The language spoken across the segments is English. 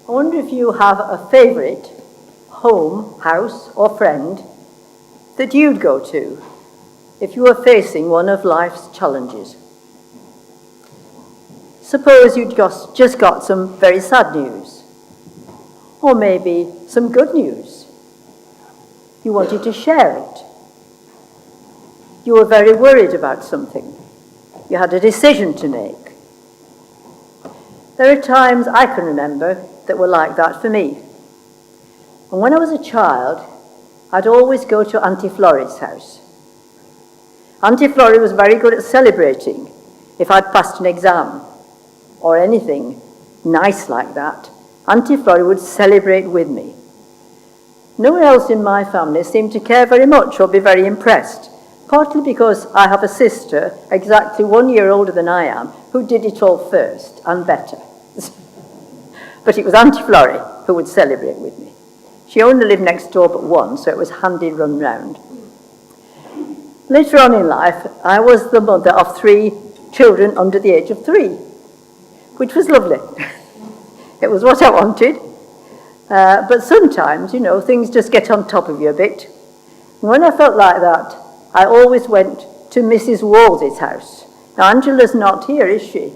I wonder if you have a favourite home, house or friend that you'd go to if you were facing one of life's challenges. Suppose you'd just got some very sad news, or maybe some good news. You wanted to share it. You were very worried about something. You had a decision to make. There are times I can remember that were like that for me. And when I was a child, I'd always go to Auntie Florrie's house. Auntie Florrie was very good at celebrating if I'd passed an exam or anything nice like that. Auntie Florrie would celebrate with me. No one else in my family seemed to care very much or be very impressed, partly because I have a sister exactly 1 year older than I am who did it all first and better. But it was Auntie Florrie who would celebrate with me. She only lived next door but one, so it was handy run round. Later on in life, I was the mother of 3 children under the age of 3, which was lovely. It was what I wanted. But sometimes, things just get on top of you a bit. And when I felt like that, I always went to Mrs. Walls's house. Now, Angela's not here, is she?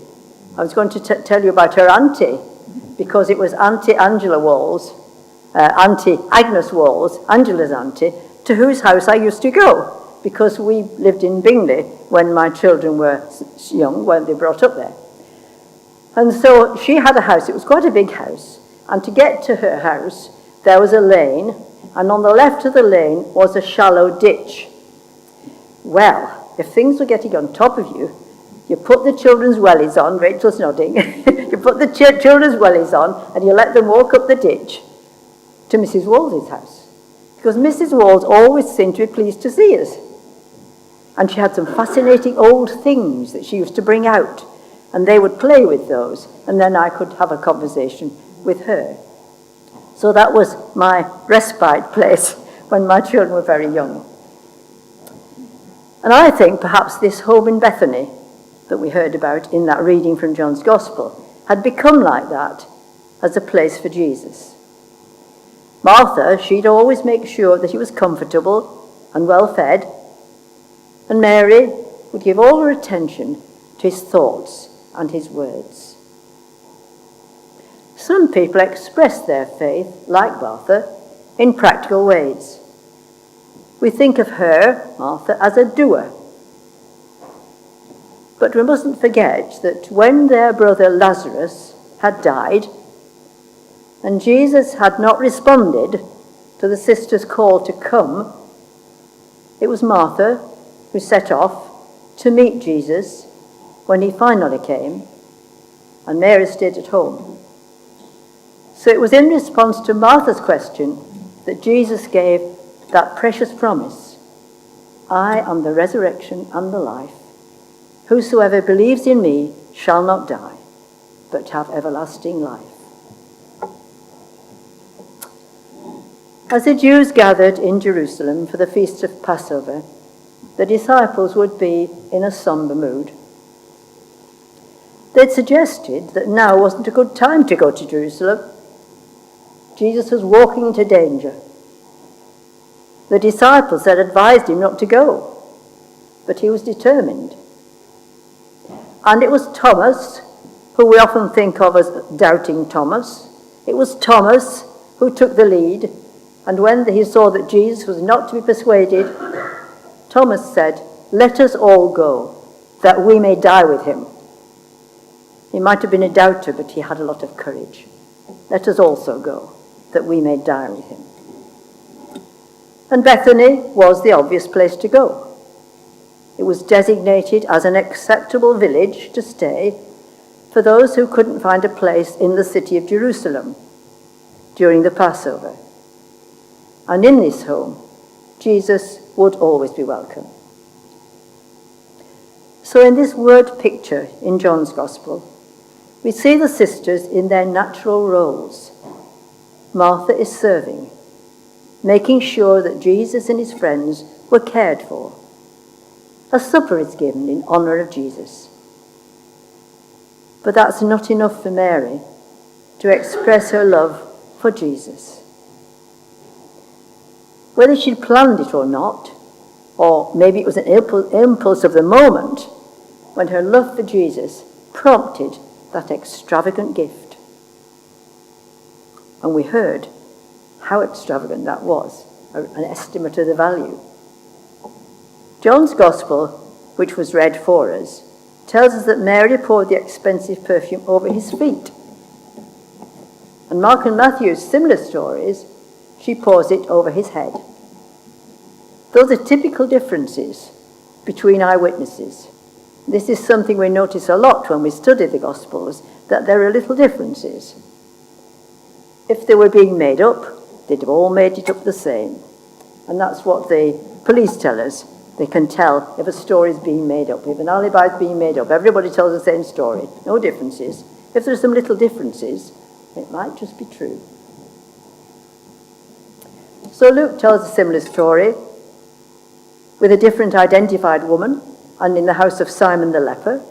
I was going to tell you about her auntie, because it was Auntie Angela Walls, Auntie Agnes Walls, Angela's auntie, to whose house I used to go, because we lived in Bingley when my children were young, when they brought up there. And so she had a house. It was quite a big house. And to get to her house, there was a lane, and on the left of the lane was a shallow ditch. Well, if things were getting on top of you, you put the children's wellies on, Rachel's nodding, you put the children's wellies on, and you let them walk up the ditch to Mrs. Walls's house. Because Mrs. Walls always seemed to be pleased to see us. And she had some fascinating old things that she used to bring out, and they would play with those, and then I could have a conversation with her. So that was my respite place when my children were very young. And I think perhaps this home in Bethany that we heard about in that reading from John's Gospel had become like that as a place for Jesus. Martha, she'd always make sure that he was comfortable and well fed, and Mary would give all her attention to his thoughts and his words. Some people express their faith, like Martha, in practical ways. We think of her, Martha, as a doer. But we mustn't forget that when their brother Lazarus had died, and Jesus had not responded to the sister's call to come, it was Martha who set off to meet Jesus when he finally came, and Mary stayed at home. So it was in response to Martha's question that Jesus gave that precious promise, I am the resurrection and the life. Whosoever believes in me shall not die, but have everlasting life. As the Jews gathered in Jerusalem for the feast of Passover, the disciples would be in a somber mood. They'd suggested that now wasn't a good time to go to Jerusalem. Jesus was walking into danger. The disciples had advised him not to go, but he was determined. And it was Thomas, who we often think of as doubting Thomas. It was Thomas who took the lead, and when he saw that Jesus was not to be persuaded, Thomas said, "Let us all go, that we may die with him." He might have been a doubter, but he had a lot of courage. Let us also go, that we may die with him. And Bethany was the obvious place to go. It was designated as an acceptable village to stay for those who couldn't find a place in the city of Jerusalem during the Passover. And in this home, Jesus would always be welcome. So in this word picture in John's Gospel, we see the sisters in their natural roles. Martha is serving, making sure that Jesus and his friends were cared for. A supper is given in honor of Jesus. But that's not enough for Mary. to express her love for Jesus. Whether she'd planned it or not, or maybe it was an impulse of the moment, when her love for Jesus prompted that extravagant gift. And we heard how extravagant that was, an estimate of the value. John's Gospel, which was read for us, tells us that Mary poured the expensive perfume over his feet. And Mark and Matthew's similar stories, she pours it over his head. Those are typical differences between eyewitnesses. This is something we notice a lot when we study the Gospels, that there are little differences. If they were being made up, they'd have all made it up the same. And that's what the police tell us. They can tell if a story is being made up, if an alibi is being made up. Everybody tells the same story, no differences. If there's some little differences, it might just be true. So Luke tells a similar story with a different identified woman and in the house of Simon the leper.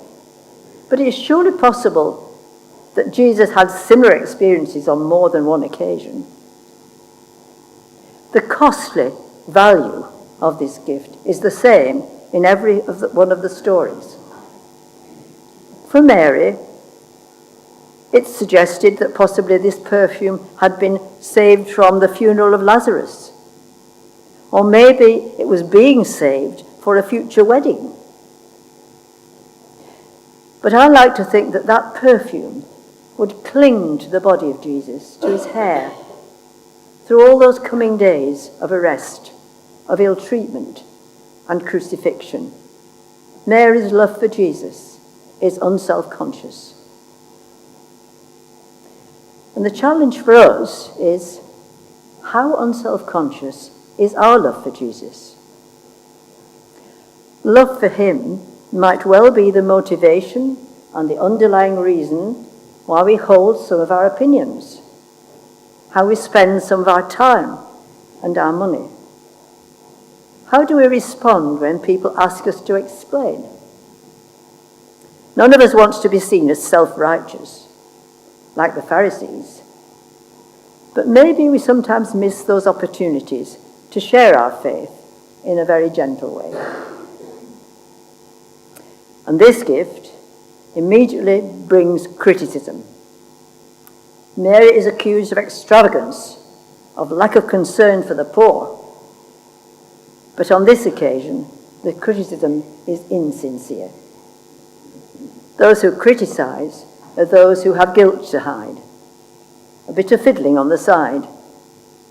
But it is surely possible that Jesus had similar experiences on more than one occasion. The costly value of this gift is the same in every one of the stories. For Mary, it's suggested that possibly this perfume had been saved from the funeral of Lazarus. Or maybe it was being saved for a future wedding. But I like to think that that perfume would cling to the body of Jesus, to his hair, through all those coming days of arrest, of ill treatment and crucifixion. Mary's love for Jesus is unself-conscious. And the challenge for us is, how unself-conscious is our love for Jesus? Love for him might well be the motivation and the underlying reason why we hold some of our opinions, how we spend some of our time and our money. How do we respond when people ask us to explain? None of us wants to be seen as self-righteous, like the Pharisees. But maybe we sometimes miss those opportunities to share our faith in a very gentle way. And this gift immediately brings criticism. Mary is accused of extravagance, of lack of concern for the poor. But on this occasion, the criticism is insincere. Those who criticize are those who have guilt to hide. A bit of fiddling on the side.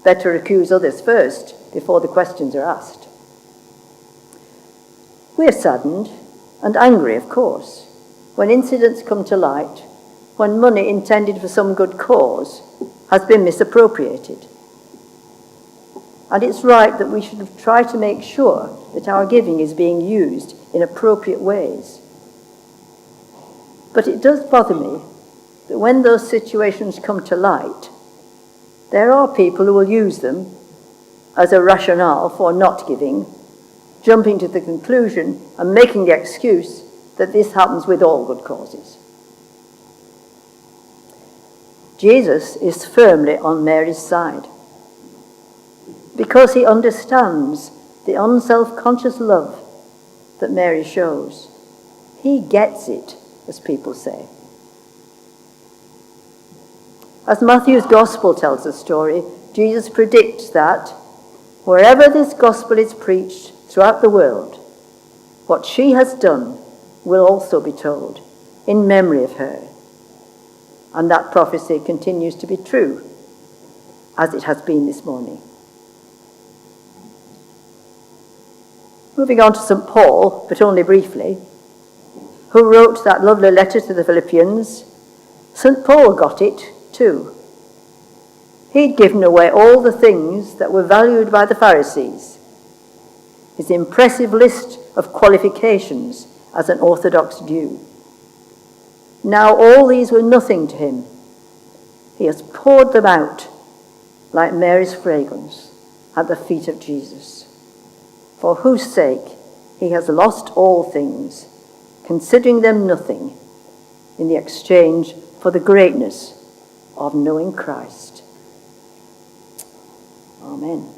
Better accuse others first before the questions are asked. We're saddened and angry, of course, when incidents come to light, when money intended for some good cause has been misappropriated. And it's right that we should try to make sure that our giving is being used in appropriate ways. But it does bother me that when those situations come to light, there are people who will use them as a rationale for not giving, jumping to the conclusion and making the excuse that this happens with all good causes. Jesus is firmly on Mary's side because he understands the unself-conscious love that Mary shows. He gets it, as people say. As Matthew's Gospel tells the story, Jesus predicts that wherever this gospel is preached throughout the world, what she has done will also be told in memory of her. And that prophecy continues to be true, as it has been this morning. Moving on to St. Paul, but only briefly, who wrote that lovely letter to the Philippians, St. Paul got it too. He'd given away all the things that were valued by the Pharisees. His impressive list of qualifications as an Orthodox Jew. Now all these were nothing to him. He has poured them out like Mary's fragrance at the feet of Jesus, for whose sake he has lost all things, considering them nothing, in the exchange for the greatness of knowing Christ. Amen.